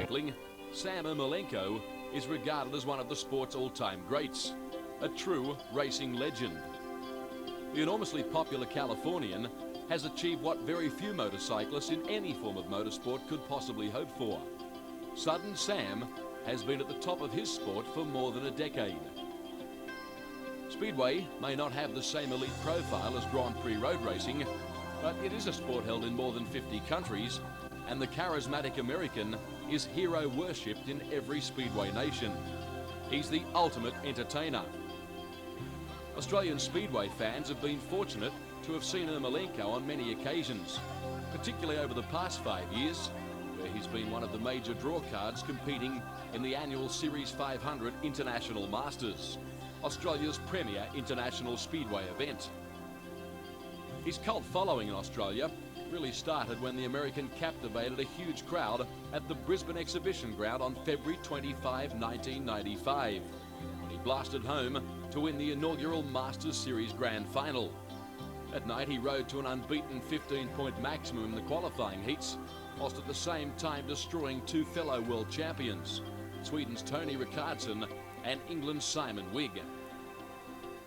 motorcycling, Sam Ermolenko is regarded as one of the sport's all-time greats, a true racing legend. The enormously popular Californian has achieved what very few motorcyclists in any form of motorsport could possibly hope for. Sudden Sam has been at the top of his sport for more than a decade. Speedway may not have the same elite profile as Grand Prix road racing, but it is a sport held in more than 50 countries, and the charismatic American is hero worshipped in every Speedway nation. He's the ultimate entertainer. Australian Speedway fans have been fortunate to have seen Ermolenko on many occasions, particularly over the past 5 years, where he's been one of the major draw cards competing in the annual Series 500 International Masters, Australia's premier international speedway event. His cult following in Australia really started when the American captivated a huge crowd at the Brisbane Exhibition Ground on February 25, 1995. He blasted home to win the inaugural Masters Series Grand Final. That night he rode to an unbeaten 15-point maximum in the qualifying heats, whilst at the same time destroying two fellow world champions, Sweden's Tony Rickardsson and England's Simon Wigg.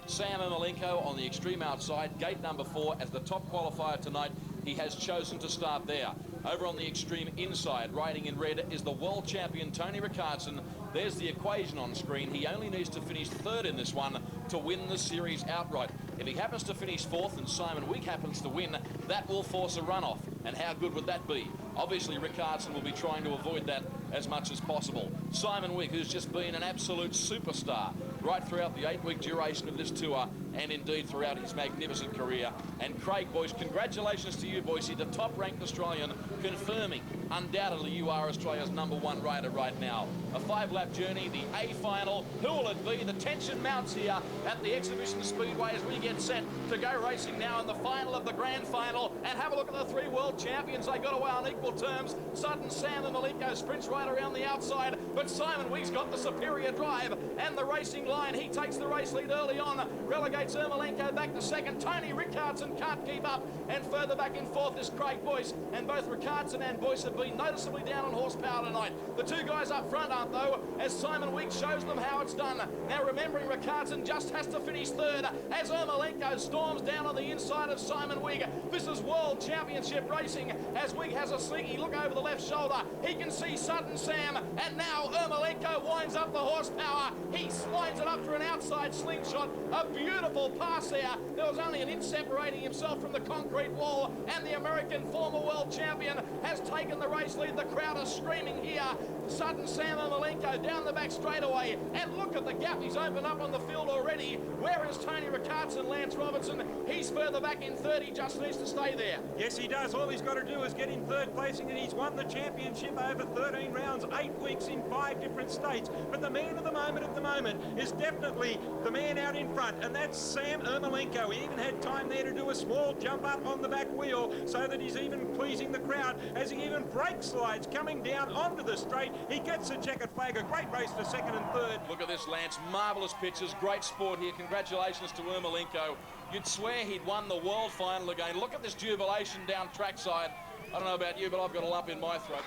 Sam Ermolenko on the extreme outside, gate number 4 as the top qualifier tonight. He has chosen to start there. Over on the extreme inside, riding in red, is the world champion Tony Rickardsson. There's the equation on screen. He only needs to finish third in this one to win the series outright. If he happens to finish fourth and Simon Wigg happens to win, that will force a runoff. And how good would that be? Obviously, Rickardsson will be trying to avoid that as much as possible. Simon Wigg, who's just been an absolute superstar right throughout the 8-week duration of this tour and indeed throughout his magnificent career. And Craig, boys, congratulations to you, Boise, the top-ranked Australian, confirming undoubtedly you are Australia's #1 rider right now. A 5-lap journey, the A final. Who will it be? The tension mounts here at the Exhibition Speedway as we get set to go racing now in the final of the grand final. And have a look at the 3 world champions. They got away on equal terms. Sudden Sam Ermolenko sprints right around the outside, but Simon Wigg's got the superior drive and the racing line. He takes the race lead early on, relegates Ermolenko back to second. Tony Rickardsson can't keep up, and further back in fourth is Craig Boyce, and both Rickardsson and Boyce have been noticeably down on horsepower tonight. The two guys up front aren't, though, as Simon Wigg shows them how it's done. Now remembering Rickardsson just has to finish third as Ermolenko storms down on the inside of Simon Wigg. This is World Championship racing as Wigg has a sneaky look over the left shoulder. He can see Sudden Sam, and now Ermolenko winds up the horsepower. He slides it up through an outside slingshot. A beautiful pass there. There was only an inch separating himself from the concrete wall, and the American former world champion has taken the race lead. The crowd is screaming here. Sudden Sam Ermolenko down the back straightaway, and look at the gap he's opened up on the field already. Where is Tony Rickardsson, Lance Robertson? He's further back in third. He just needs to stay there. Yes, he does. All he's got to do is get in third placing, and he's won the championship over 13 rounds, 8 weeks in 5 different states. But the man of the moment at the moment is definitely the man out in front, and that's Sam Ermolenko. He even had time there to do a small jump up on the back wheel so that he's even pleasing the crowd as he even brake slides coming down onto the straight. He gets a checkered flag. A great race for second and third. Look at this, Lance. Marvellous pictures. Great sport here. Congratulations to Ermolenko. You'd swear he'd won the world final again. Look at this jubilation down trackside. I don't know about you, but I've got a lump in my throat.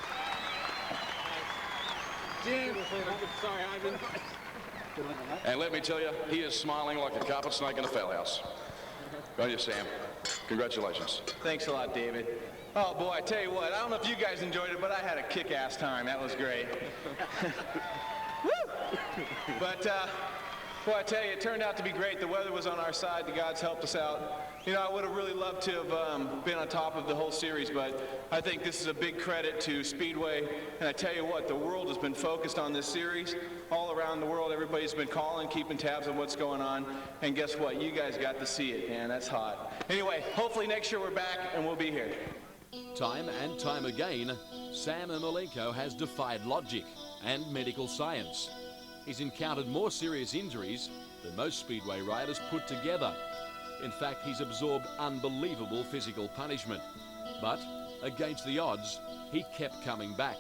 Sorry, Ivan. And let me tell you, he is smiling like a carpet snake in a fowl house. Go you, Sam. Congratulations. Thanks a lot, David. Oh, boy, I tell you what, I don't know if you guys enjoyed it, but I had a kick-ass time. That was great. Woo! But, boy, I tell you, it turned out to be great. The weather was on our side. The gods helped us out. You know, I would have really loved to have been on top of the whole series, but I think this is a big credit to Speedway. And I tell you what, the world has been focused on this series. All around the world, everybody's been calling, keeping tabs on what's going on. And guess what? You guys got to see it, man. That's hot. Anyway, hopefully next year we're back and we'll be here. Time and time again, Sam Ermolenko has defied logic and medical science. He's encountered more serious injuries than most Speedway riders put together. In fact, he's absorbed unbelievable physical punishment. But, against the odds, he kept coming back.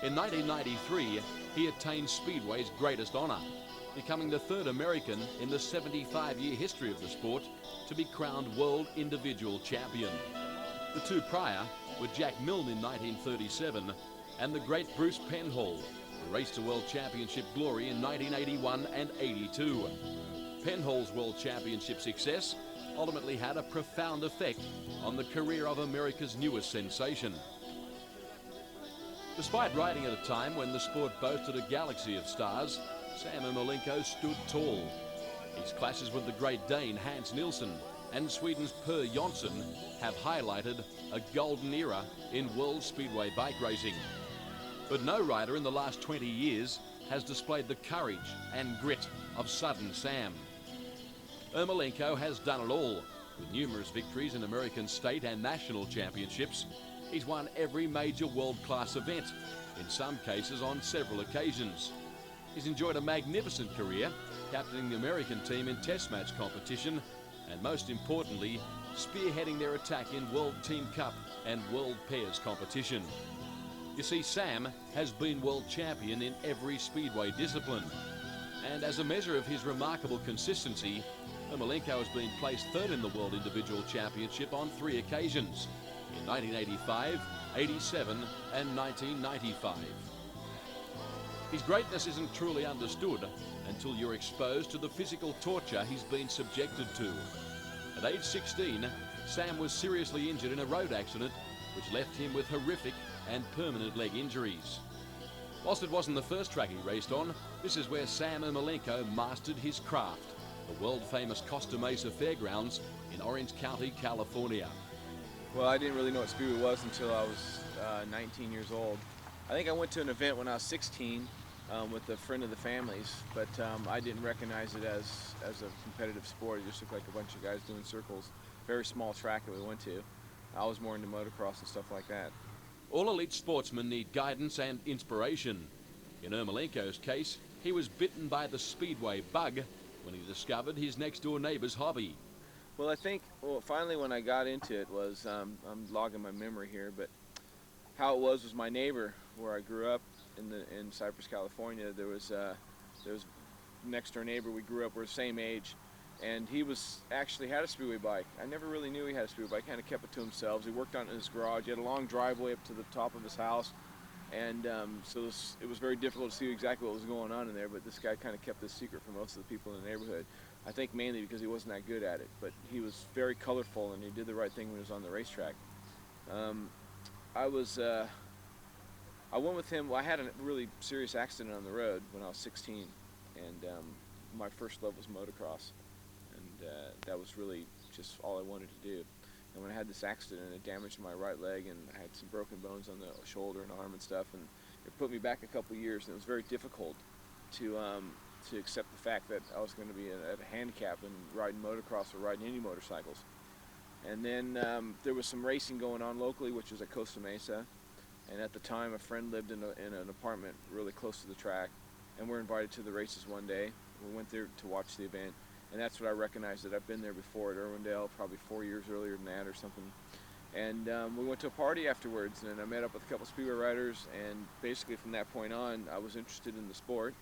In 1993, he attained Speedway's greatest honor, becoming the third American in the 75-year history of the sport to be crowned World Individual Champion. The two prior were Jack Milne in 1937 and the great Bruce Penhall, who raced to World Championship glory in 1981 and 82. Penhall's World Championship success ultimately had a profound effect on the career of America's newest sensation. Despite riding at a time when the sport boasted a galaxy of stars, Sam Ermolenko stood tall. His clashes with the Great Dane Hans Nilsson and Sweden's Per Jonsson have highlighted a golden era in world speedway bike racing. But no rider in the last 20 years has displayed the courage and grit of Sudden Sam. Ermolenko has done it all, with numerous victories in American state and national championships. He's won every major world-class event, in some cases on several occasions. He's enjoyed a magnificent career, captaining the American team in test match competition, and most importantly, spearheading their attack in World Team Cup and World Pairs competition. You see, Sam has been world champion in every speedway discipline, and as a measure of his remarkable consistency, Ermolenko has been placed third in the World Individual Championship on 3 occasions, in 1985, 87 and 1995. His greatness isn't truly understood until you're exposed to the physical torture he's been subjected to. At age 16, Sam was seriously injured in a road accident which left him with horrific and permanent leg injuries. Whilst it wasn't the first track he raced on, this is where Sam Ermolenko mastered his craft, the world-famous Costa Mesa Fairgrounds in Orange County, California. Well, I didn't really know what speedway was until I was 19 years old. I think I went to an event when I was 16 with a friend of the family's, but I didn't recognize it as a competitive sport. It just looked like a bunch of guys doing circles. Very small track that we went to. I was more into motocross and stuff like that. All elite sportsmen need guidance and inspiration. In Ermolenko's case, he was bitten by the speedway bug when he discovered his next-door neighbor's hobby. Well, I think, finally when I got into it was, I'm logging my memory here, but how it was my neighbor where I grew up in Cypress, California. There was next door neighbor. We grew up, we're the same age, and he actually had a speedway bike. I never really knew he had a speedway bike. Kind of kept it to himself. He worked on it in his garage. He had a long driveway up to the top of his house, and so it was very difficult to see exactly what was going on in there. But this guy kind of kept this secret from most of the people in the neighborhood. I think mainly because he wasn't that good at it, but he was very colorful and he did the right thing when he was on the racetrack. I went with him. Well, I had a really serious accident on the road when I was 16, and my first love was motocross, and that was really just all I wanted to do. And when I had this accident, it damaged my right leg, and I had some broken bones on the shoulder and arm and stuff, and it put me back a couple years, and it was very difficult to accept the fact that I was going to be at a handicap and riding motocross or riding any motorcycles. And then there was some racing going on locally, which was at Costa Mesa. And at the time, a friend lived in an apartment really close to the track, and we're invited to the races one day. We went there to watch the event, and that's when I recognized that I've been there before at Irwindale, probably 4 years earlier than that or something. And we went to a party afterwards, and I met up with a couple speedway riders, and basically from that point on, I was interested in the sport,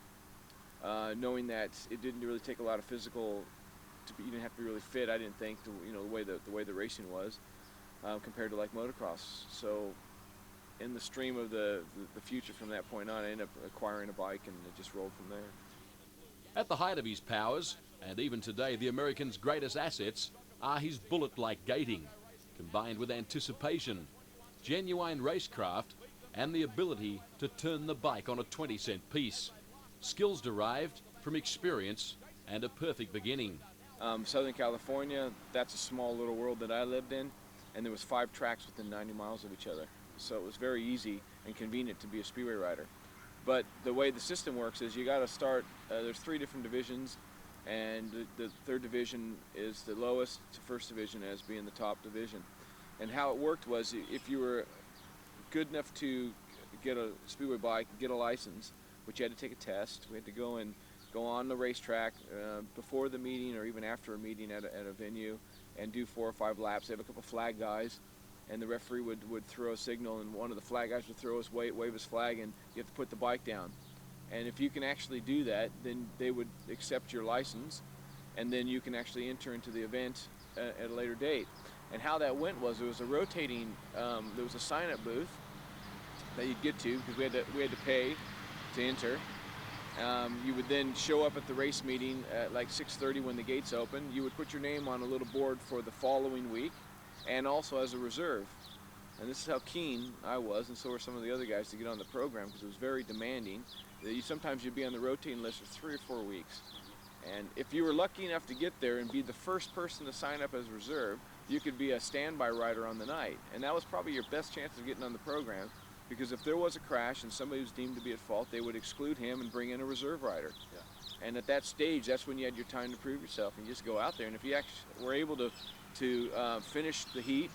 knowing that it didn't really take a lot of physical. You didn't have to be really fit. I didn't think the way the racing was compared to like motocross. So in the stream of the future from that point on, I ended up acquiring a bike, and it just rolled from there. At the height of his powers, and even today, the American's greatest assets are his bullet-like gating, combined with anticipation, genuine racecraft, and the ability to turn the bike on a 20-cent piece. Skills derived from experience and a perfect beginning. Southern California, that's a small little world that I lived in, and there was 5 tracks within 90 miles of each other. So it was very easy and convenient to be a speedway rider. But the way the system works is you got to start, there's 3 different divisions, and the 3rd division is the lowest to 1st division as being the top division. And how it worked was if you were good enough to get a speedway bike, get a license, which you had to take a test, we had to go on the racetrack before the meeting or even after a meeting at a venue and do 4 or 5 laps. They have a couple flag guys, and the referee would throw a signal, and one of the flag guys would throw his wave his flag, and you have to put the bike down. And if you can actually do that, then they would accept your license, and then you can actually enter into the event at a later date. And how that went was there was a rotating, there was a sign-up booth, that you'd get to, because we had to pay to enter. You would then show up at the race meeting at like 6:30 when the gates open. You would put your name on a little board for the following week, and also as a reserve. And this is how keen I was, and so were some of the other guys, to get on the program, because it was very demanding. Sometimes you'd be on the rotating list for 3 or 4 weeks. And if you were lucky enough to get there and be the first person to sign up as reserve, you could be a standby rider on the night. And that was probably your best chance of getting on the program, because if there was a crash and somebody was deemed to be at fault, they would exclude him and bring in a reserve rider. Yeah. And at that stage, that's when you had your time to prove yourself, and you just go out there. And if you actually were able to finish the heat,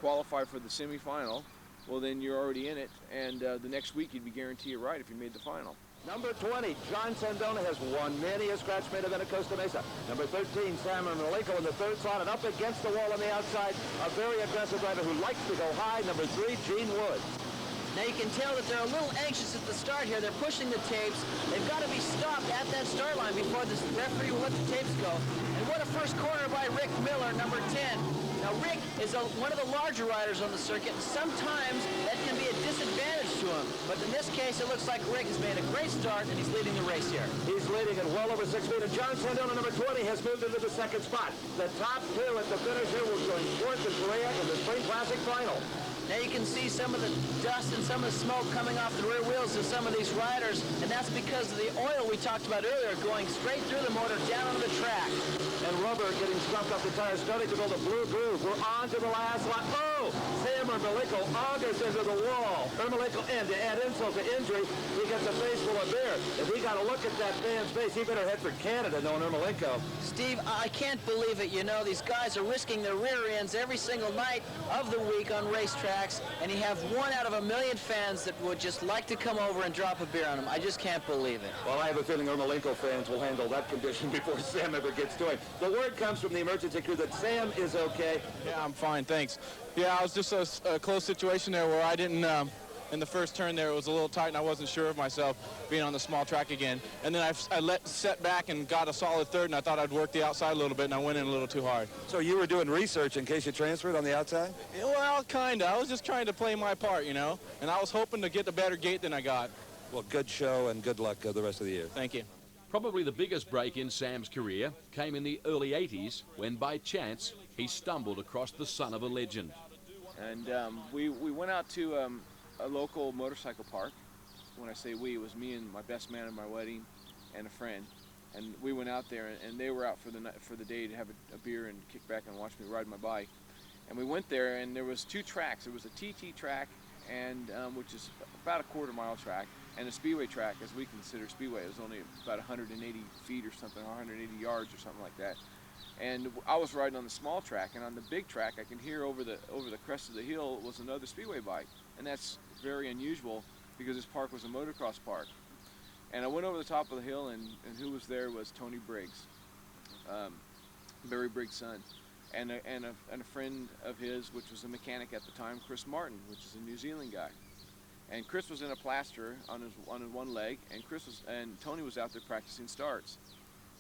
qualify for the semifinal, well, then you're already in it, and the next week you'd be guaranteed a ride if you made the final. Number 20, John Sandona has won many a scratch made event at Costa Mesa. Number 13, Sam Ermolenko in the third slot, and up against the wall on the outside, a very aggressive rider who likes to go high. Number 3, Gene Woods. Now you can tell that they're a little anxious at the start here. They're pushing the tapes. They've got to be stopped at that start line before the referee will let the tapes go. And what a first corner by Rick Miller, number 10. Now Rick is one of the larger riders on the circuit, and sometimes that can be a disadvantage to him. But in this case, it looks like Rick has made a great start, and he's leading the race here. He's leading at well over 6 feet, and John Sandona, number 20, has moved into the second spot. The top 2 at the finish here will join Schwartz and Correa in the Spring Classic final. Now you can see some of the dust and some of the smoke coming off the rear wheels of some of these riders, and that's because of the oil we talked about earlier going straight through the motor down onto the track. And rubber getting scrumped off the tires, starting to build a blue groove. We're on to the last lap. Oh! Sam Ermolenko augers into the wall. Ermolenko in to add insult to injury. He gets a face full of beer. If he got a look at that man's face, he better head for Canada, knowing Ermolenko. Steve, I can't believe it. You know, these guys are risking their rear ends every single night of the week on racetracks, and you have 1 out of 1 million fans that would just like to come over and drop a beer on him. I just can't believe it. Well, I have a feeling Ermolenko fans will handle that condition before Sam ever gets to him. The word comes from the emergency crew that Sam is okay. Yeah, I'm fine, thanks. Yeah, I was just a close situation there where I didn't, in the first turn there, it was a little tight and I wasn't sure of myself being on the small track again. And then I set back and got a solid third, and I thought I'd work the outside a little bit, and I went in a little too hard. So you were doing research in case you transferred on the outside? Yeah, well, kind of. I was just trying to play my part, you know, and I was hoping to get a better gate than I got. Well, good show and good luck the rest of the year. Thank you. Probably the biggest break in Sam's career came in the early 80s when, by chance, he stumbled across the son of a legend. And we went out to a local motorcycle park. When I say we, it was me and my best man at my wedding and a friend. And we went out there, and they were out for the day to have a beer and kick back and watch me ride my bike. And we went there, and there was 2 tracks. There was a TT track, and which is about a quarter-mile track, and a speedway track, as we consider speedway. It was only about 180 feet or something, 180 yards or something like that. And I was riding on the small track, and on the big track, I can hear over the crest of the hill was another speedway bike, and that's very unusual because this park was a motocross park. And I went over the top of the hill, and who was there was Tony Briggs, Barry Briggs' son, and a friend of his, which was a mechanic at the time, Chris Martin, which is a New Zealand guy. And Chris was in a plaster on his one leg, and Tony was out there practicing starts.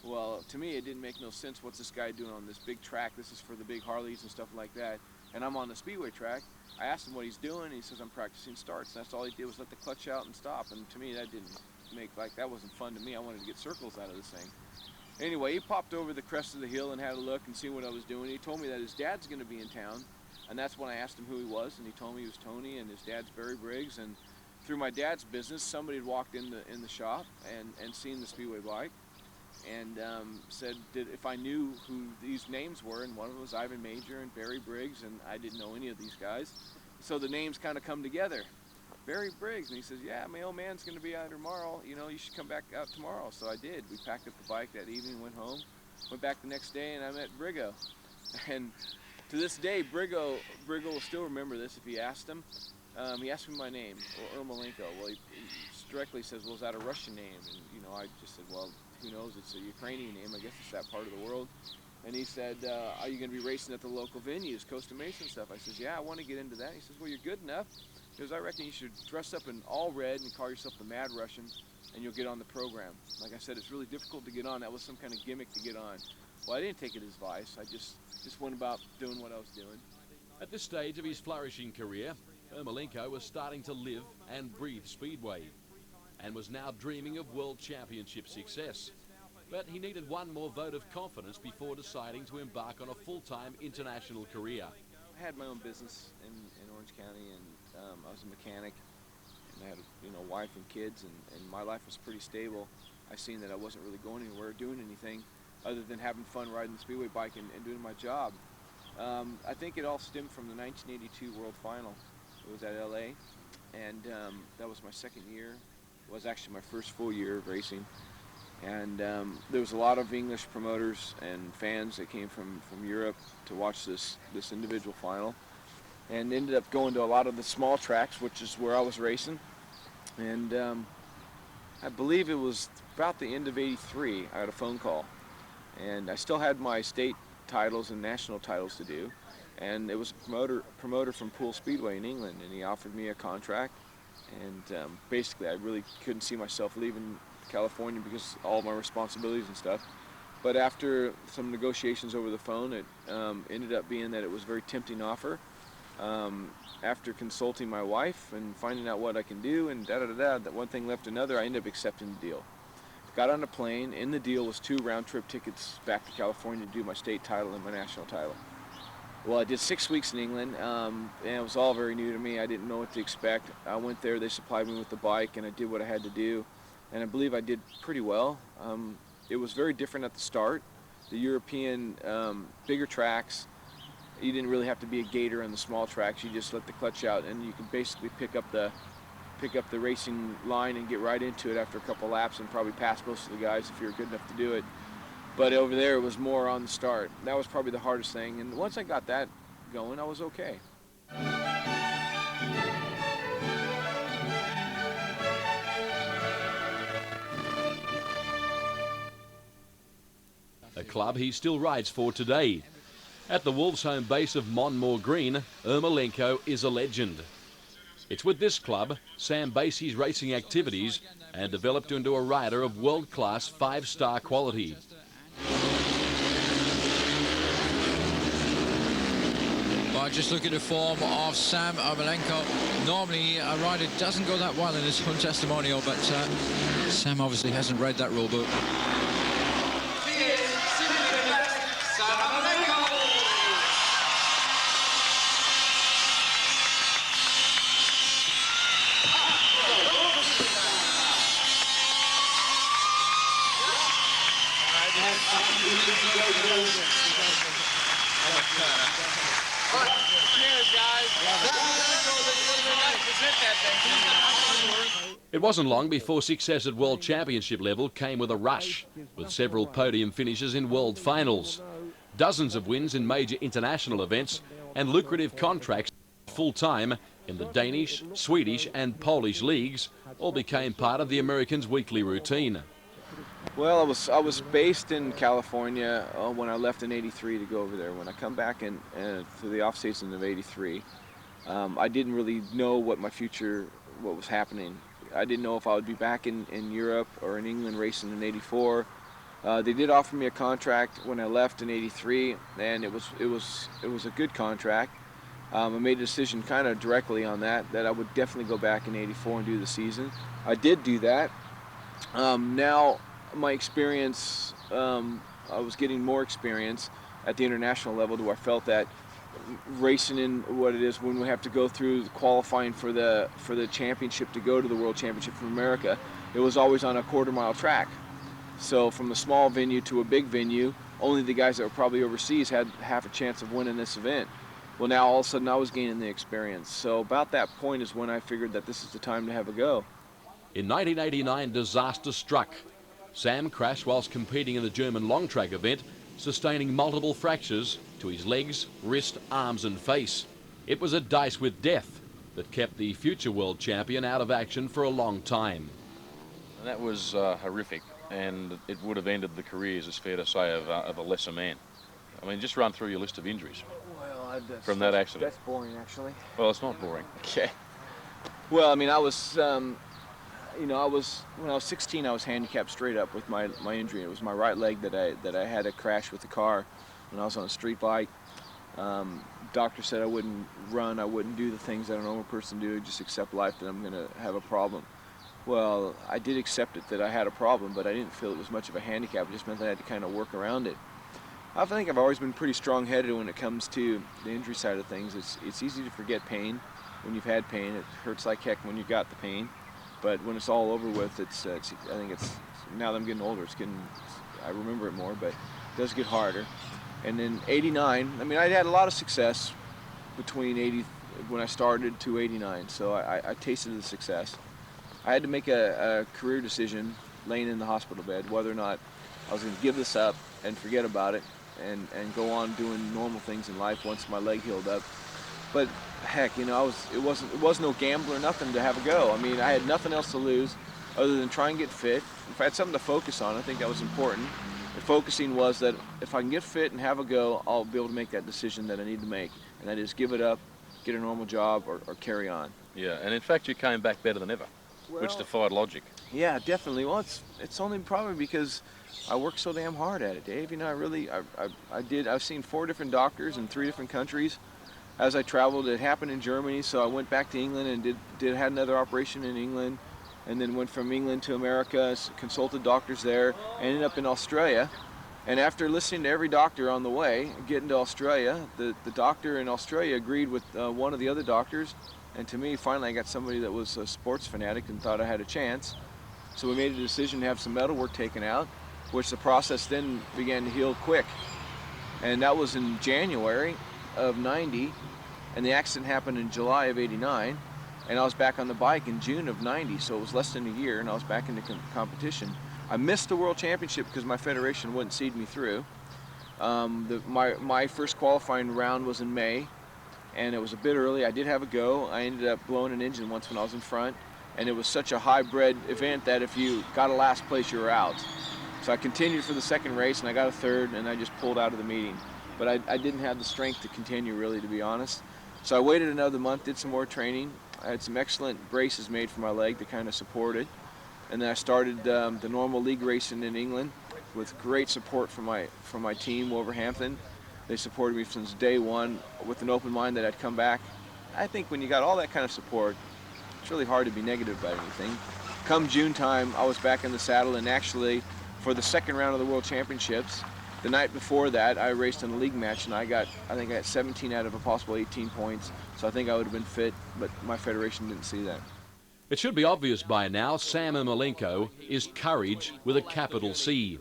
Well, to me, it didn't make no sense. What's this guy doing on this big track? This is for the big Harleys and stuff like that. And I'm on the speedway track. I asked him what he's doing, and he says, I'm practicing starts. And that's all he did was let the clutch out and stop. And to me, that didn't that wasn't fun to me. I wanted to get circles out of this thing. Anyway, he popped over the crest of the hill and had a look and see what I was doing. He told me that his dad's going to be in town. And that's when I asked him who he was, and he told me he was Tony, and his dad's Barry Briggs. And through my dad's business, somebody had walked in the shop and seen the speedway bike. And said if I knew who these names were, and one of them was Ivan Major and Barry Briggs, and I didn't know any of these guys. So the names kind of come together. Barry Briggs, and he says, yeah, my old man's going to be out tomorrow. You know, you should come back out tomorrow. So I did. We packed up the bike that evening, went home, went back the next day, and I met Briggo. And to this day, Briggo will still remember this if he asked him. He asked me my name, or Ermolenko. Well, he directly says, well, is that a Russian name? And, you know, I just said, well, who knows, it's a Ukrainian name, I guess it's that part of the world. And he said, are you going to be racing at the local venues, Costa Mesa and stuff? I says, yeah, I want to get into that. He says, well, you're good enough. He goes, I reckon you should dress up in all red and call yourself the Mad Russian, and you'll get on the program. Like I said, it's really difficult to get on. That was some kind of gimmick to get on. Well, I didn't take it as advice. I just went about doing what I was doing. At this stage of his flourishing career, Ermolenko was starting to live and breathed speedway, and was now dreaming of World Championship success. But he needed one more vote of confidence before deciding to embark on a full-time international career. I had my own business in Orange County, and I was a mechanic, and I had a wife and kids, and my life was pretty stable. I seen that I wasn't really going anywhere, doing anything other than having fun riding the speedway bike and doing my job. I think it all stemmed from the 1982 World Final. It was at LA, and that was my second year. It was actually my first full year of racing. And there was a lot of English promoters and fans that came from Europe to watch this individual final, and ended up going to a lot of the small tracks, which is where I was racing. And I believe it was about the end of '83, I got a phone call, and I still had my state titles and national titles to do, and it was a promoter from Poole Speedway in England, and he offered me a contract. And basically I really couldn't see myself leaving California because of all my responsibilities and stuff. But after some negotiations over the phone, it ended up being that it was a very tempting offer. After consulting my wife and finding out what I can do and that one thing left another, I ended up accepting the deal. Got on a plane. In the deal was 2 round-trip tickets back to California to do my state title and my national title. Well, I did 6 weeks in England, and it was all very new to me. I didn't know what to expect. I went there, they supplied me with the bike, and I did what I had to do. And I believe I did pretty well. It was very different at the start. The European bigger tracks, you didn't really have to be a gator on the small tracks. You just let the clutch out, and you could basically pick up the racing line and get right into it after a couple laps, and probably pass most of the guys if you're good enough to do it. But over there, it was more on the start. That was probably the hardest thing. And once I got that going, I was okay. A club he still rides for today. At the Wolves' home base of Monmore Green, Ermolenko is a legend. It's with this club Sam based his racing activities and developed into a rider of world-class 5-star quality. Well, just look at the form of Sam Ermolenko. Normally a rider doesn't go that well in his own testimonial, but Sam obviously hasn't read that rule book. It wasn't long before success at World Championship level came with a rush, with several podium finishes in World Finals, dozens of wins in major international events, and lucrative contracts full-time in the Danish, Swedish and Polish leagues all became part of the Americans' weekly routine. Well, I was based in California when I left in '83 to go over there. When I come back in for the off season of '83, I didn't really know what my future, what was happening. I didn't know if I would be back in Europe or in England racing in '84. They did offer me a contract when I left in '83, and it was a good contract. I made a decision kind of directly on that I would definitely go back in '84 and do the season. I did do that. Now my experience, I was getting more experience at the international level, to where I felt that racing in what it is when we have to go through qualifying for the championship to go to the World Championship from America, it was always on a quarter-mile track. So from a small venue to a big venue, only the guys that were probably overseas had half a chance of winning this event. Well, now all of a sudden I was gaining the experience. So about that point is when I figured that this is the time to have a go. In 1989, disaster struck. Sam crashed whilst competing in the German long track event, sustaining multiple fractures to his legs, wrist, arms and face. It was a dice with death that kept the future world champion out of action for a long time. And that was horrific, and it would have ended the careers, it's fair to say, of a lesser man. I mean, just run through your list of injuries from that accident. That's boring, actually. Well, it's not boring. Okay. Well, I mean, I was, when I was 16, I was handicapped straight up with my injury. It was my right leg that I had a crash with the car when I was on a street bike, Doctor said I wouldn't run, I wouldn't do the things that a normal person do, just accept life, that I'm going to have a problem. Well, I did accept it that I had a problem, but I didn't feel it was much of a handicap. It just meant that I had to kind of work around it. I think I've always been pretty strong-headed when it comes to the injury side of things. It's easy to forget pain when you've had pain. It hurts like heck when you got the pain, but when it's all over with, I think it's now that I'm getting older, I remember it more, but it does get harder. And then 89, I mean, I'd had a lot of success between 80 when I started to 89, so I tasted the success. I had to make a career decision laying in the hospital bed whether or not I was going to give this up and forget about it and go on doing normal things in life once my leg healed up. But heck, you know, it was no gamble or nothing to have a go. I mean, I had nothing else to lose other than try and get fit. If I had something to focus on, I think that was important. The focusing was that if I can get fit and have a go, I'll be able to make that decision that I need to make, and that is give it up, get a normal job, or carry on. Yeah, and in fact you came back better than ever, which defied logic. Yeah, definitely. Well, it's only probably because I worked so damn hard at it, Dave. You know, I've seen 4 different doctors in 3 different countries. As I traveled, it happened in Germany, so I went back to England and had another operation in England, and then went from England to America, consulted doctors there, ended up in Australia. And after listening to every doctor on the way, getting to Australia, the doctor in Australia agreed with one of the other doctors, and to me, finally I got somebody that was a sports fanatic and thought I had a chance. So we made a decision to have some metal work taken out, which the process then began to heal quick. And that was in January of 90, and the accident happened in July of 89, and I was back on the bike in June of 90, so it was less than a year, and I was back in the competition. I missed the World Championship because my federation wouldn't seed me through. My first qualifying round was in May, and it was a bit early. I did have a go. I ended up blowing an engine once when I was in front, and it was such a hybrid event that if you got a last place, you were out. So I continued for the second race, and I got a third, and I just pulled out of the meeting. But I didn't have the strength to continue, really, to be honest. So I waited another month, did some more training. I had some excellent braces made for my leg to kind of support it. And then I started the normal league racing in England with great support from my team, Wolverhampton. They supported me since day one with an open mind that I'd come back. I think when you got all that kind of support, it's really hard to be negative about anything. Come June time, I was back in the saddle, and actually for the second round of the World Championships, the night before that, I raced in a league match, and I think I got 17 out of a possible 18 points, so I think I would have been fit, but my federation didn't see that. It should be obvious by now, Sam Ermolenko is courage with a capital C.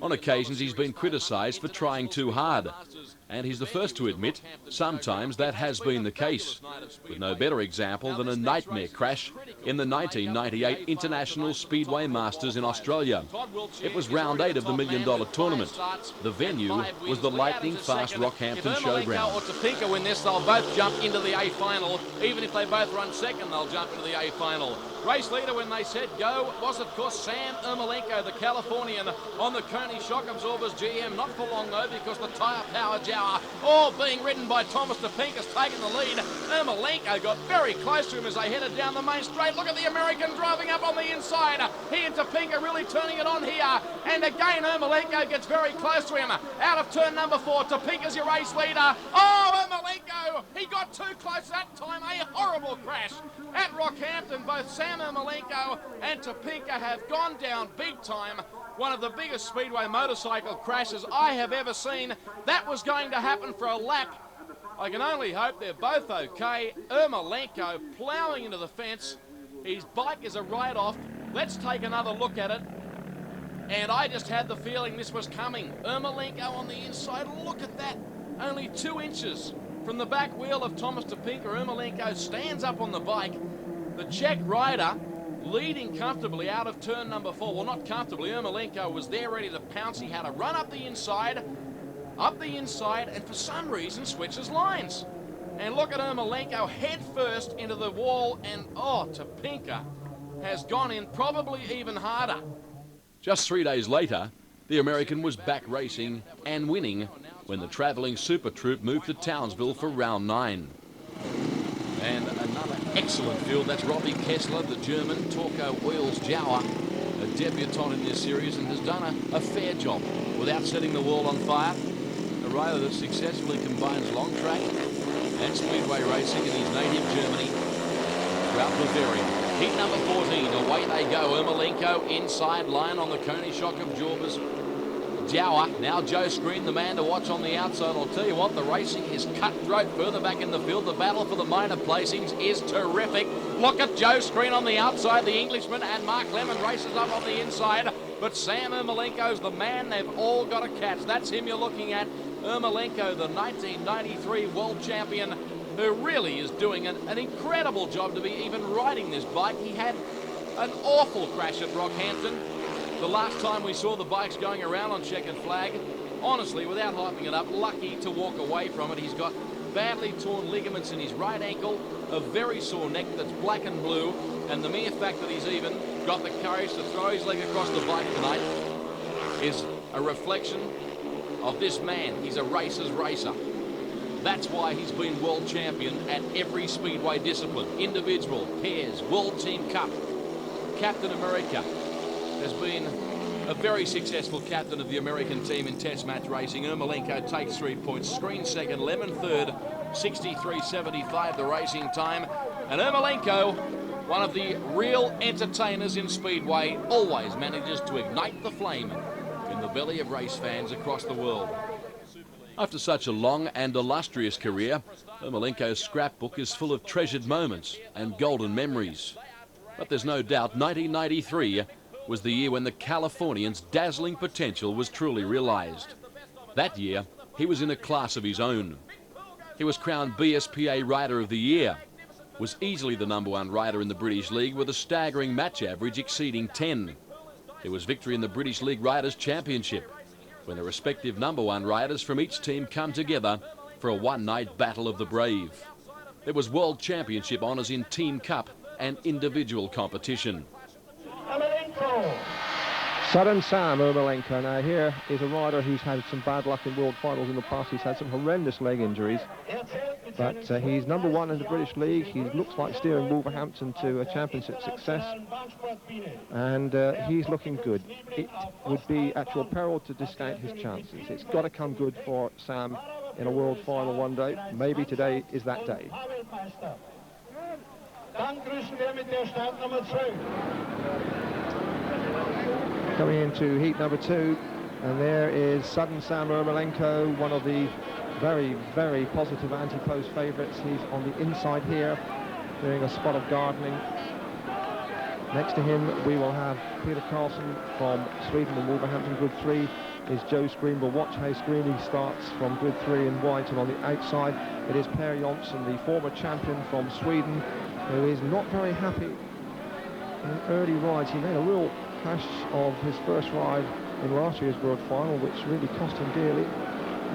On occasions he's been criticised for trying too hard, and he's the first to admit sometimes that has been the case, with no better example than a nightmare crash in the 1998 International Speedway Masters in Australia. It was round 8 of the $1 million tournament. The venue was the lightning-fast Rockhampton Showground. Or Topeka win this, they'll both jump into the A final. Even if they both run second, they'll jump into the A final. Race leader when they said go was, of course, Sam Ermolenko, the Californian, on the Coney Shock Absorbers GM. Not for long, though, because the tyre power Jower, all being ridden by Thomas Topeka, has taken the lead. Ermolenko got very close to him as they headed down the main straight. Look at the American driving up on the inside. He and Topeka really turning it on here. And again, Ermolenko gets very close to him. Out of turn number 4, Topeka's your race leader. Oh, Ermolenko! He got too close that time. A horrible crash at Rockhampton. Both Sam Ermolenko and Topeka have gone down big time. One of the biggest speedway motorcycle crashes I have ever seen. That was going to happen for a lap. I can only hope they're both okay. Ermolenko ploughing into the fence. His bike is a write-off. Let's take another look at it. And I just had the feeling this was coming. Ermolenko on the inside. Look at that. Only 2 inches from the back wheel of Thomas Topeka. Ermolenko stands up on the bike. The Czech rider leading comfortably out of turn number 4. Well, not comfortably. Ermolenko was there ready to pounce. He had to run up the inside, and for some reason switches lines. And look at Ermolenko head first into the wall, and oh, Topeka has gone in probably even harder. Just 3 days later, the American was back racing and winning when the travelling Super Troop moved to Townsville for round 9. And another excellent field. That's Robbie Kessler, the German, Torco Oils Jower, a debutant in this series and has done a fair job without setting the world on fire. rider that successfully combines long track and speedway racing in his native Germany throughout Bavaria. Heat number 14, away they go. Ermolenko inside line on the Coney shock of Jorbas. Jower, now Joe Screen, the man to watch on the outside. I'll tell you what, the racing is cutthroat further back in the field. The battle for the minor placings is terrific. Look at Joe Screen on the outside, the Englishman, and Mark Lemon races up on the inside. But Sam Ermolenko's the man they've all got to catch. That's him you're looking at. Ermolenko, the 1993 world champion, who really is doing an incredible job to be even riding this bike. He had an awful crash at Rockhampton the last time we saw the bikes going around on checkered flag. Honestly, without hyping it up, lucky to walk away from it. He's got badly torn ligaments in his right ankle, a very sore neck that's black and blue, and the mere fact that he's even got the courage to throw his leg across the bike tonight is a reflection of this man. He's a racer's racer. That's why he's been world champion at every speedway discipline. Individual, pairs, World Team Cup. Captain America has been a very successful captain of the American team in test match racing. Ermolenko takes 3 points. Screen second, Lemon third, 63.75 the racing time. And Ermolenko, one of the real entertainers in speedway, always manages to ignite the flame in the belly of race fans across the world. After such a long and illustrious career, Ermolenko's scrapbook is full of treasured moments and golden memories. But there's no doubt 1993 was the year when the Californian's dazzling potential was truly realised. That year, he was in a class of his own. He was crowned BSPA Rider of the Year, was easily the #1 rider in the British League with a staggering match average exceeding 10. There was victory in the British League Riders' Championship, when the respective #1 riders from each team come together for a one-night battle of the brave. There was World Championship honours in Team Cup and individual competition. Sudden Sam Ermolenko. Now here is a rider who's had some bad luck in world finals in the past. He's had some horrendous leg injuries, but he's #1 in the British League. He looks like steering Wolverhampton to a championship success, and he's looking good. It would be at your peril to discount his chances. It's got to come good for Sam in a world final one day. Maybe today is that day. Coming into heat number 2, and there is Sudden Sam Ermolenko, one of the very, very positive anti-post favourites. He's on the inside here, doing a spot of gardening. Next to him, we will have Peter Carlson from Sweden in Wolverhampton. Grid 3 is Joe Screen. We'll watch how Screen starts from grid 3 in white, and on the outside, it is Per Jonsson, the former champion from Sweden, who is not very happy in early rides. He made a real crash of his first ride in last year's World Final, which really cost him dearly.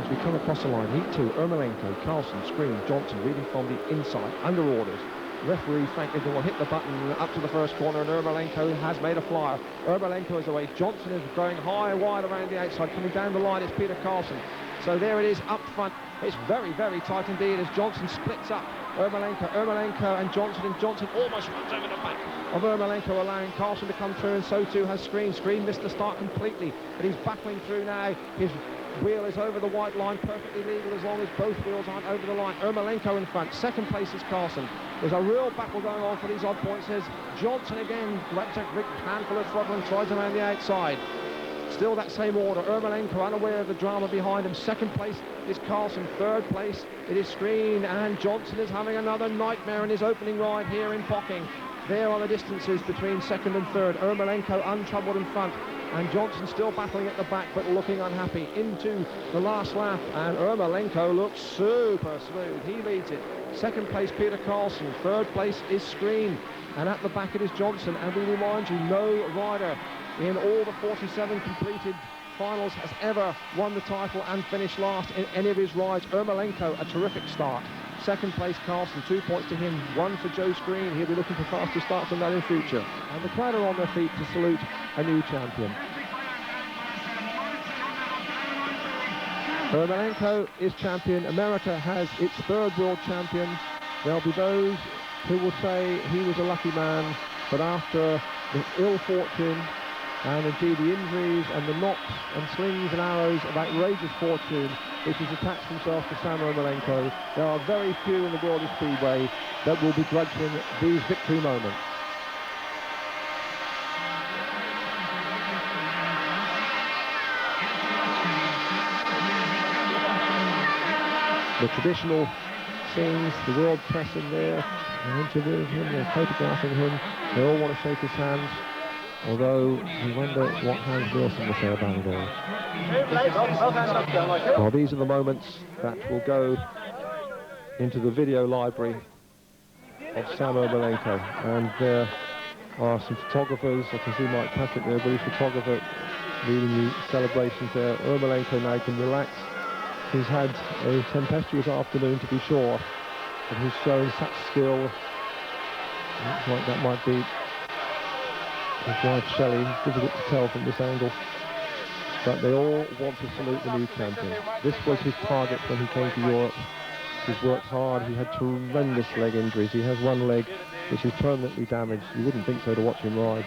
As we come across the line, heat 2, Ermolenko, Carlson, Screen, Johnson, leading from the inside, under orders. Referee Frank Liddell will hit the button up to the first corner, and Ermolenko has made a flyer. Ermolenko is away. Johnson is going high and wide around the outside. Coming down the line is Peter Carlson. So there it is up front. It's very, very tight indeed as Johnson splits up Ermolenko and Johnson almost runs over the back of Ermolenko, allowing Carlson to come through, and so too has Screen. Screen missed the start completely, but he's battling through now. His wheel is over the white line, perfectly legal as long as both wheels aren't over the line. Ermolenko in front, second place is Carlson. There's a real battle going on for these odd points as Johnson again grabs a big handful of throttle and tries around the outside. Still that same order. Ermolenko unaware of the drama behind him. Second place is Carlson. Third place it is Screen, and Johnson is having another nightmare in his opening ride here in Pocking. There are the distances between second and third. Ermolenko untroubled in front, and Johnson still battling at the back but looking unhappy. Into the last lap, and Ermolenko looks super smooth. He leads it. Second place Peter Carlson. Third place is Screen, and at the back it is Johnson. And we remind you, no rider in all the 47 completed finals has ever won the title and finished last in any of his rides. Ermolenko, a terrific start. Second place Carlson, 2 points to him, 1 for Joe Screen. He'll be looking for faster starts than that in future. And the crowd are on their feet to salute a new champion. Ermolenko is champion. America has its third world champion. There'll be those who will say he was a lucky man, but after the ill fortune and indeed the injuries and the knocks and slings and arrows of outrageous fortune, which has attached himself to Sam Ermolenko. There are very few in the world of Speedway that will begrudge him these victory moments. The traditional scenes, the world press in there, they're interviewing him, they're photographing him, they all want to shake his hands, although we wonder what Hans Nielsen will say about it all. Well, these are the moments that will go into the video library of Sam Ermolenko, and there are some photographers. I can see Mike Patrick there, British photographer, leading the celebrations there. Ermolenko now can relax. He's had a tempestuous afternoon, to be sure, but he's shown such skill. Looks like that might be his wife Shelley. Difficult to tell from this angle. But they all want to salute the new champion. This was his target when he came to Europe. He's worked hard. He had tremendous leg injuries. He has one leg which is permanently damaged. You wouldn't think so to watch him ride.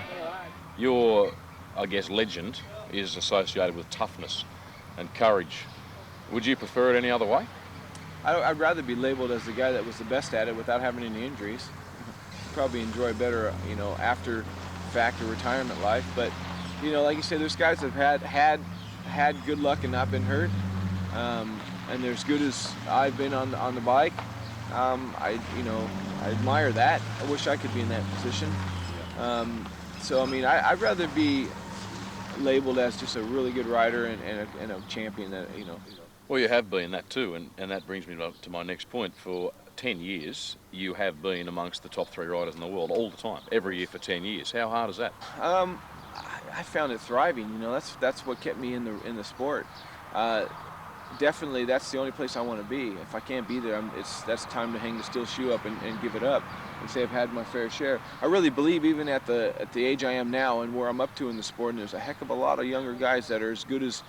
Your, I guess, legend is associated with toughness and courage. Would you prefer it any other way? I'd rather be labeled as the guy that was the best at it without having any injuries. Probably enjoy better, you know, after fact or retirement life. But, you know, like you said, there's guys that have had good luck and not been hurt. And they're as good as I've been on the bike. I admire that. I wish I could be in that position. So I mean, I'd rather be labeled as just a really good rider and a champion that, you know. Well, you have been that too, and that brings me to my next point. For 10 years, you have been amongst the top 3 riders in the world all the time, every year for 10 years. How hard is that? I found it thriving. You know, that's what kept me in the sport. Definitely, that's the only place I want to be. If I can't be there, that's time to hang the steel shoe up and give it up and say I've had my fair share. I really believe, even at the age I am now and where I'm up to in the sport, and there's a heck of a lot of younger guys that are as good as,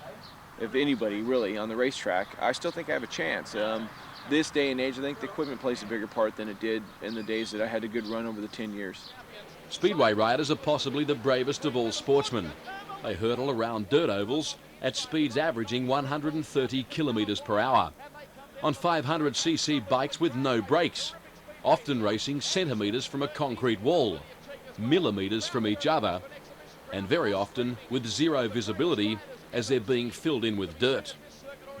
if anybody really, on the racetrack, I still think I have a chance. This day and age, I think the equipment plays a bigger part than it did in the days that I had a good run over the 10 years. Speedway riders are possibly the bravest of all sportsmen. They hurtle around dirt ovals at speeds averaging 130 kilometres per hour, on 500cc bikes with no brakes, often racing centimetres from a concrete wall, millimetres from each other, and very often with zero visibility as they're being filled in with dirt.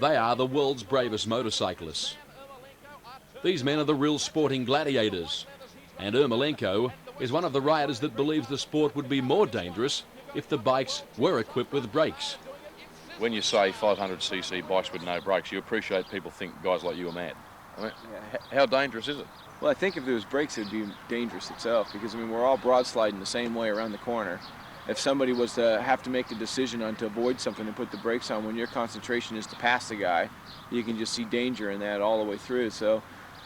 They are the world's bravest motorcyclists. These men are the real sporting gladiators, and Ermolenko is one of the riders that believes the sport would be more dangerous if the bikes were equipped with brakes. When you say 500cc bikes with no brakes, you appreciate people think guys like you are mad. I mean, how dangerous is it? Well, I think if there was brakes, it would be dangerous itself, because I mean, we're all broad sliding the same way around the corner. If somebody was to have to make a decision on to avoid something and put the brakes on when your concentration is to pass the guy, you can just see danger in that all the way through. So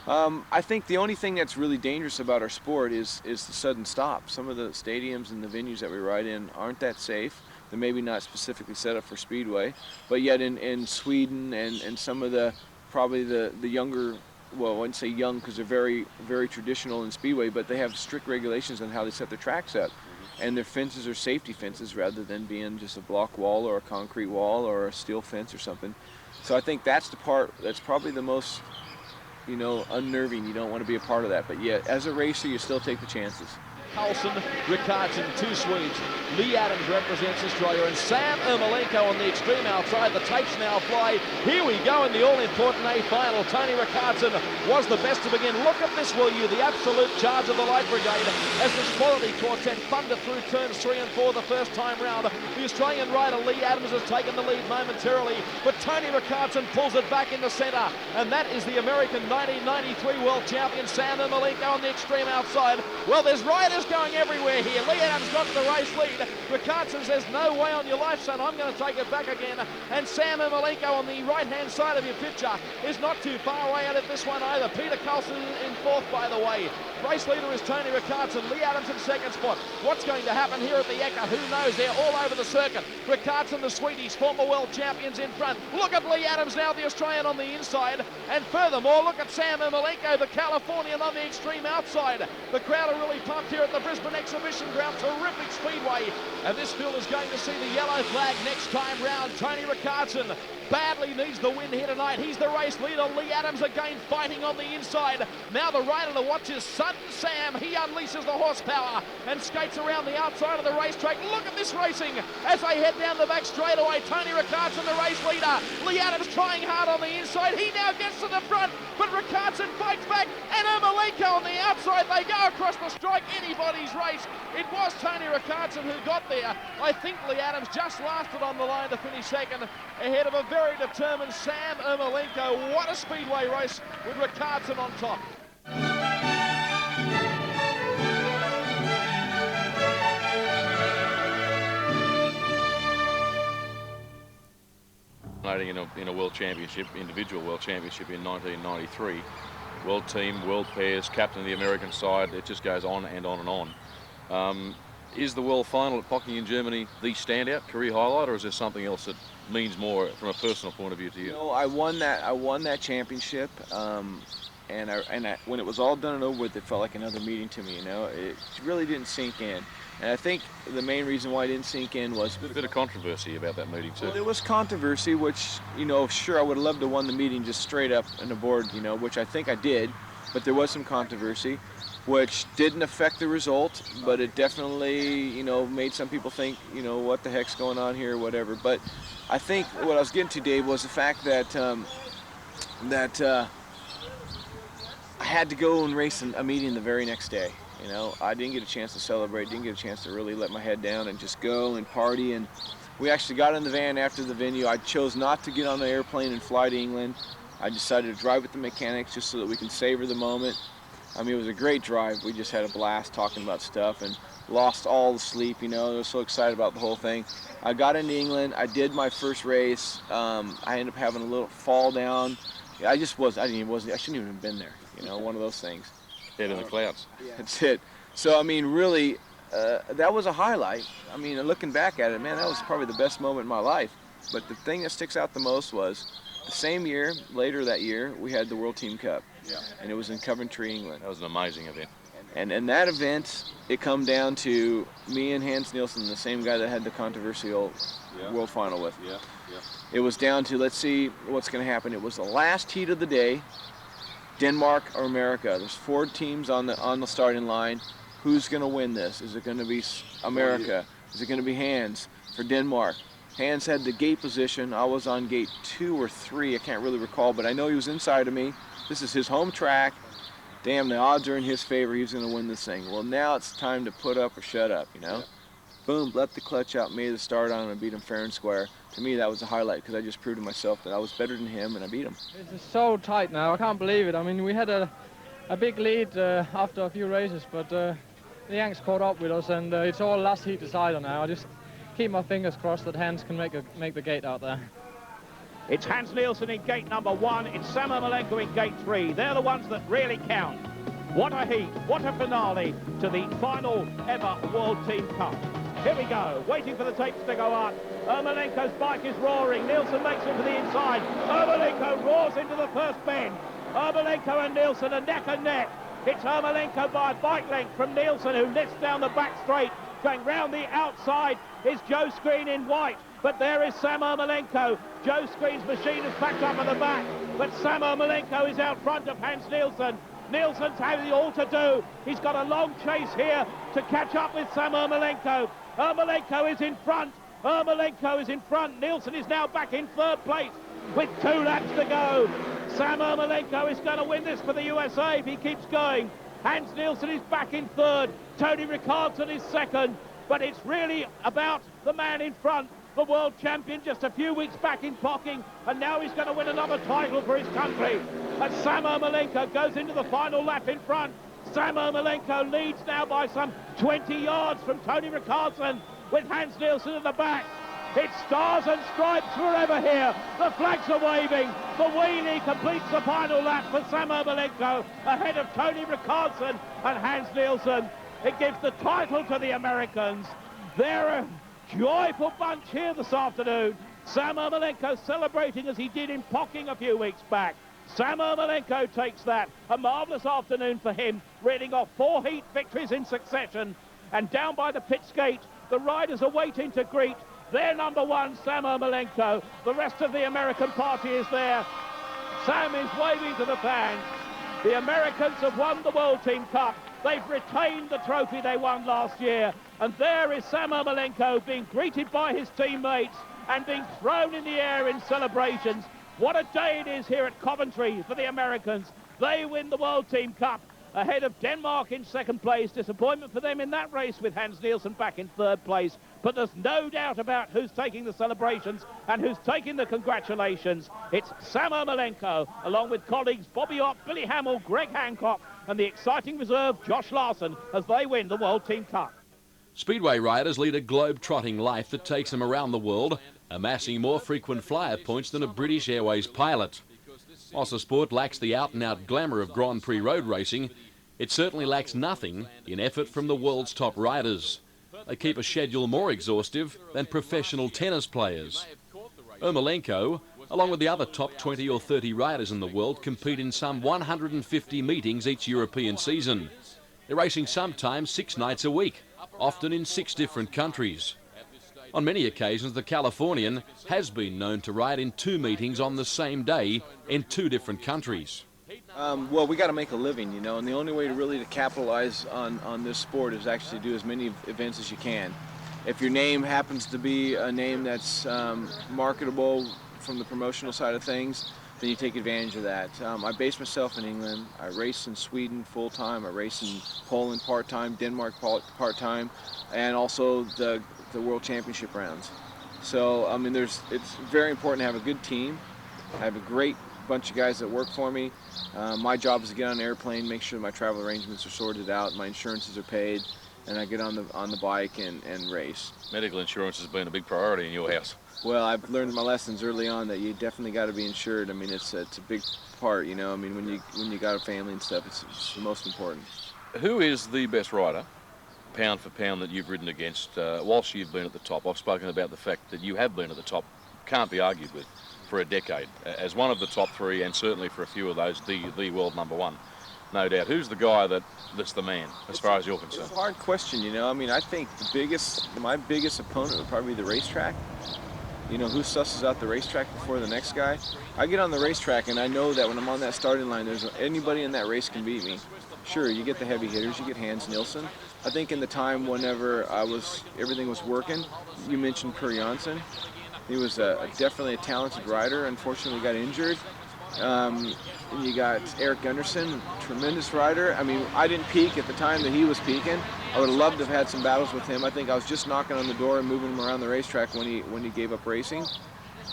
I think the only thing that's really dangerous about our sport is the sudden stop. Some of the stadiums and the venues that we ride in aren't that safe. They're maybe not specifically set up for Speedway, but yet in Sweden and some of the, probably the younger, well, I wouldn't say young because they're very, very traditional in Speedway, but they have strict regulations on how they set their tracks up. And their fences are safety fences rather than being just a block wall or a concrete wall or a steel fence or something. So I think that's the part that's probably the most, you know, unnerving. You don't want to be a part of that, but yet as a racer, you still take the chances. Carlson, Ricardson, 2 Swedes. Lee Adams represents Australia, and Sam Ermolenko on the extreme outside. The tapes now fly. Here we go in the all-important A final. Tony Ricardson was the best to begin. Look at this, will you? The absolute charge of the Light Brigade as this quality quartet thunder through turns 3 and 4 the first time round. The Australian rider Lee Adams has taken the lead momentarily, but Tony Ricardson pulls it back in the centre, and that is the American 1993 world champion Sam Ermolenko on the extreme outside. Well, there's riders going everywhere here. Lee Adams got the race lead. Ricardson says, no way on your life, son, I'm going to take it back again. And Sam Ermolenko on the right-hand side of your picture is not too far away out of this one either. Peter Carlson in 4th, by the way. Race leader is Tony Ricardson. Lee Adams in 2nd spot. What's going to happen here at the Ekka? Who knows? They're all over the circuit. Ricardson, the Swedes, former world champions in front. Look at Lee Adams now, the Australian on the inside. And furthermore, look at Sam Ermolenko, the Californian on the extreme outside. The crowd are really pumped here at the Brisbane Exhibition Ground. Terrific speedway. And this field is going to see the yellow flag next time round. Tony Ricardson badly needs the win here tonight. He's the race leader. Lee Adams again fighting on the inside. Now the rider to watch is Sudden Sam. He unleashes the horsepower and skates around the outside of the racetrack. Look at this racing as they head down the back straightaway. Tony Ricardson, the race leader. Lee Adams trying hard on the inside. He now gets to the front, but Ricardson fights back, and Ermolenko on the outside. They go across the strike. Anybody's race. It was Tony Ricardson who got there. I think Lee Adams just lasted on the line to finish second, ahead of a very determined Sam Ermolenko. What a speedway race with Ricardson on top. In a world championship, individual world championship in 1993. World team, world pairs, captain of the American side, it just goes on and on and on. Is the world final at Pocking in Germany the standout career highlight, or is there something else that means more from a personal point of view to you? You know, I won that championship, and when it was all done and over with, it felt like another meeting to me. You know, it really didn't sink in. And I think the main reason why it didn't sink in was a bit of controversy about that meeting too. Well, there was controversy, which, you know, sure, I would have loved to have won the meeting just straight up on the board, you know, which I think I did, but there was some controversy, which didn't affect the result, but it definitely, you know, made some people think, you know, what the heck's going on here, whatever. But I think what I was getting to, Dave, was the fact that I had to go and race a meeting the very next day. You know, I didn't get a chance to celebrate, didn't get a chance to really let my head down and just go and party. And we actually got in the van after the venue. I chose not to get on the airplane and fly to England. I decided to drive with the mechanics just so that we can savor the moment. I mean, it was a great drive. We just had a blast talking about stuff and lost all the sleep, you know. I was so excited about the whole thing. I got into England. I did my first race. I ended up having a little fall down. I shouldn't even have been there, you know, one of those things. Head in the clouds. That's it. So, I mean, really, that was a highlight. I mean, looking back at it, man, that was probably the best moment in my life. But the thing that sticks out the most was the same year, later that year, we had the World Team Cup. Yeah. And it was in Coventry, England. That was an amazing event. And in that event, it come down to me and Hans Nielsen, the same guy that had the controversial world final with. Yeah. It was down to, let's see what's going to happen. It was the last heat of the day. Denmark or America. There's 4 teams on the starting line. Who's going to win this? Is it going to be America? Is it going to be Hans for Denmark? Hans had the gate position. I was on gate 2 or 3. I can't really recall, but I know he was inside of me. This is his home track. Damn, the odds are in his favor. He's going to win this thing. Well, now it's time to put up or shut up, you know? Yeah. Boom, let the clutch out, made the start on him, and beat him fair and square. To me, that was a highlight because I just proved to myself that I was better than him, and I beat him. It's so tight now. I can't believe it. I mean, we had a big lead after a few races, but the Yanks caught up with us, and it's all last heat decider now. I just keep my fingers crossed that Hans can make the gate out there. It's Hans Nielsen in gate number 1. It's Sam Ermolenko in gate 3. They're the ones that really count. What a heat, what a finale to the final ever World Team Cup. Here we go, waiting for the tapes to go up. Ermolenko's bike is roaring. Nielsen makes it to the inside. Ermolenko roars into the first bend. Ermolenko and Nielsen are neck and neck. It's Ermolenko by a bike length from Nielsen, who lifts down the back straight. Going round the outside is Joe Screen in white. But there is Sam Ermolenko. Joe Screen's machine is packed up at the back. But Sam Ermolenko is out front of Hans Nielsen. Nielsen's having all to do. He's got a long chase here to catch up with Sam Ermolenko. Ermolenko is in front. Ermolenko is in front. Nielsen is now back in 3rd place with 2 laps to go. Sam Ermolenko is going to win this for the USA if he keeps going. Hans Nielsen is back in 3rd. Tony Ricardson is 2nd. But it's really about the man in front, the world champion just a few weeks back in Pocking, and now he's going to win another title for his country. And Sam Ermolenko goes into the final lap in front. Sam Ermolenko leads now by some 20 yards from Tony Ricardson, with Hans Nielsen in the back. It's stars and stripes forever here. The flags are waving. The wheelie completes the final lap for Sam Ermolenko ahead of Tony Ricardson and Hans Nielsen. It gives the title to the Americans. They're a joyful bunch here this afternoon. Sam Ermolenko celebrating as he did in Pocking a few weeks back. Sam Ermolenko takes that. A marvellous afternoon for him, reading off 4 heat victories in succession. And down by the pits gate, the riders are waiting to greet Their number one, Sam Ermolenko. The rest of the American party is there. Sam is waving to the fans. The Americans have won the World Team Cup. They've retained the trophy they won last year. And there is Sam Ermolenko being greeted by his teammates and being thrown in the air in celebrations. What a day it is here at Coventry for the Americans. They win the World Team Cup ahead of Denmark in second place. Disappointment for them in that race with Hans Nielsen back in third place. But there's no doubt about who's taking the celebrations and who's taking the congratulations. It's Sam Ermolenko, along with colleagues Bobby Ott, Billy Hamill, Greg Hancock, and the exciting reserve Josh Larson as they win the World Team Cup. Speedway riders lead a globe-trotting life that takes them around the world, amassing more frequent flyer points than a British Airways pilot. Whilst the sport lacks the out-and-out glamour of Grand Prix road racing, it certainly lacks nothing in effort from the world's top riders. They keep a schedule more exhaustive than professional tennis players. Ermolenko, along with the other top 20 or 30 riders in the world, compete in some 150 meetings each European season. They're racing sometimes 6 nights a week, often in 6 different countries. On many occasions, the Californian has been known to ride in 2 meetings on the same day in 2 different countries. Well, we got to make a living, you know, and the only way to really capitalize on this sport is actually do as many events as you can. If your name happens to be a name that's marketable from the promotional side of things, then you take advantage of that. I base myself in England. I race in Sweden full-time. I race in Poland part-time, Denmark part-time, and also the World Championship rounds. So, I mean, it's very important to have a good team. I have a great bunch of guys that work for me. My job is to get on an airplane, make sure my travel arrangements are sorted out, my insurances are paid, and I get on the bike and race. Medical insurance has been a big priority in your house. Well, I've learned my lessons early on that you definitely got to be insured. I mean, it's a big part, you know. I mean, when you got a family and stuff, it's the most important. Who is the best rider, pound for pound, that you've ridden against whilst you've been at the top? I've spoken about the fact that you have been at the top, can't be argued with, for a decade. As one of the top 3, and certainly for a few of those, the world number 1. No doubt. Who's the guy that's the man, as far as you're concerned? It's a hard question, you know. I mean, I think my biggest opponent would probably be the racetrack. You know, who susses out the racetrack before the next guy? I get on the racetrack and I know that when I'm on that starting line, anybody in that race can beat me. Sure, you get the heavy hitters, you get Hans Nielsen. I think in the time whenever everything was working, you mentioned Per Janssen. He was definitely a talented rider. Unfortunately, got injured. And you got Eric Gunderson, tremendous rider. I mean, I didn't peak at the time that he was peaking. I would have loved to have had some battles with him. I think I was just knocking on the door and moving him around the racetrack when he gave up racing.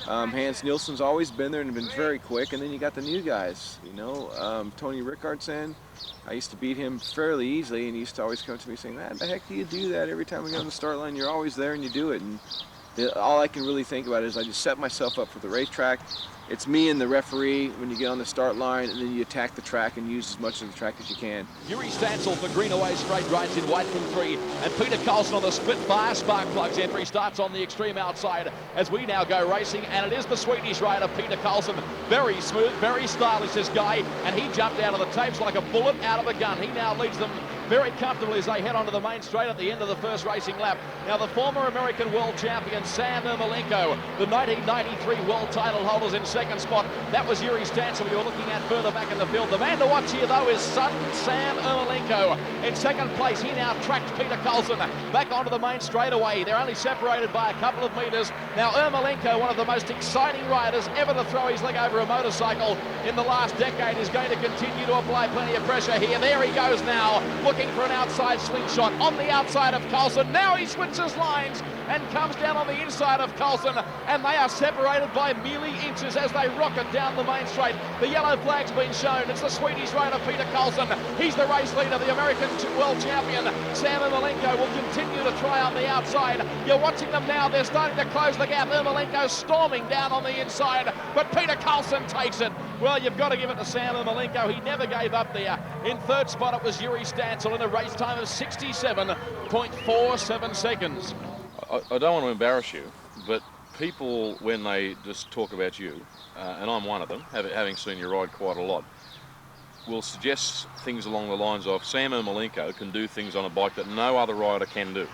Hans Nielsen's always been there and been very quick. And then you got the new guys, you know, Tony Rickardsson. I used to beat him fairly easily, and he used to always come to me saying, "Man, the heck do you do that? Every time we get on the start line, you're always there and you do it." And all I can really think about is I just set myself up for the racetrack. It's me and the referee when you get on the start line, and then you attack the track and use as much of the track as you can. Yuri Stancil for Greenaway straight rights in white from 3, and Peter Carlson on the split fire spark plugs entry starts on the extreme outside as we now go racing, and it is the Swedish rider Peter Carlson. Very smooth, very stylish, this guy, and he jumped out of the tapes like a bullet out of a gun. He now leads them very comfortably as they head onto the main straight at the end of the first racing lap. Now the former American world champion Sam Ermolenko, the 1993 world title holders in second spot. That was Yuri Stancil we were looking at further back in the field. The man to watch here though is sudden Sam Ermolenko. In second place, he now tracked Peter Carlson back onto the main straightaway. They're only separated by a couple of metres. Now Ermolenko, one of the most exciting riders ever to throw his leg over a motorcycle in the last decade, is going to continue to apply plenty of pressure here. There he goes now, looking for an outside slingshot on the outside of Carlson. Now he switches lines and comes down on the inside of Carlson, and they are separated by merely inches as they rocket down the main straight. The yellow flag's been shown. It's the Swedish rider Peter Carlson. He's the race leader, the American world champion. Sam Ermolenko will continue to try on the outside. You're watching them now. They're starting to close the gap. Ermolenko storming down on the inside, but Peter Carlson takes it. Well, you've got to give it to Sam Ermolenko. He never gave up there. In third spot, it was Yuri Stancil in a race time of 67.47 seconds. I don't want to embarrass you, but people, when they just talk about you, and I'm one of them, having seen you ride quite a lot, will suggest things along the lines of Sam Ermolenko can do things on a bike that no other rider can do.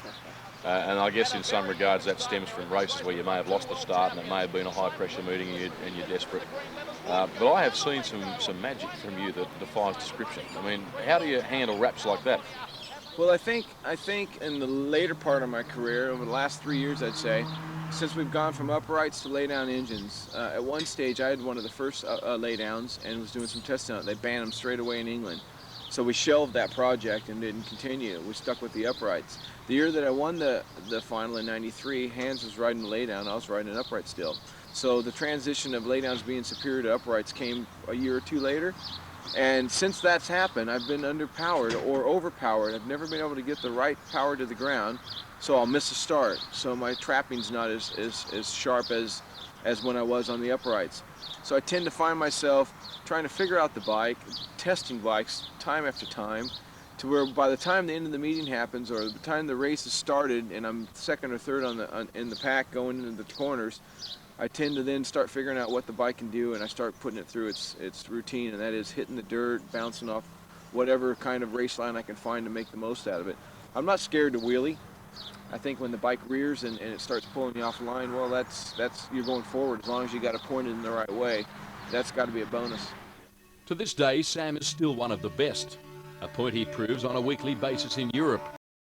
And I guess in some regards that stems from races where you may have lost the start and it may have been a high pressure meeting and you're desperate. But I have seen some magic from you that defies description. I mean, how do you handle wraps like that? Well, I think in the later part of my career, over the last 3 years, I'd say, since we've gone from uprights to lay-down engines, at one stage I had one of the first lay-downs and was doing some testing on it. They banned them straight away in England. So we shelved that project and didn't continue. We stuck with the uprights. The year that I won the final in '93, Hans was riding the lay-down, I was riding an upright still. So the transition of lay-downs being superior to uprights came a year or two later. And since that's happened, I've been underpowered or overpowered. I've never been able to get the right power to the ground, so I'll miss a start. So my trapping's not as sharp as when I was on the uprights. So I tend to find myself trying to figure out the bike, testing bikes time after time, to where by the time the end of the meeting happens or the time the race is started and I'm second or third in the pack going into the corners, I tend to then start figuring out what the bike can do, and I start putting it through its routine, and that is hitting the dirt, bouncing off whatever kind of race line I can find to make the most out of it. I'm not scared to wheelie. I think when the bike rears and it starts pulling you off the line, well, that's you're going forward. As long as you got it pointed in the right way, that's got to be a bonus. To this day, Sam is still one of the best, a point he proves on a weekly basis in Europe.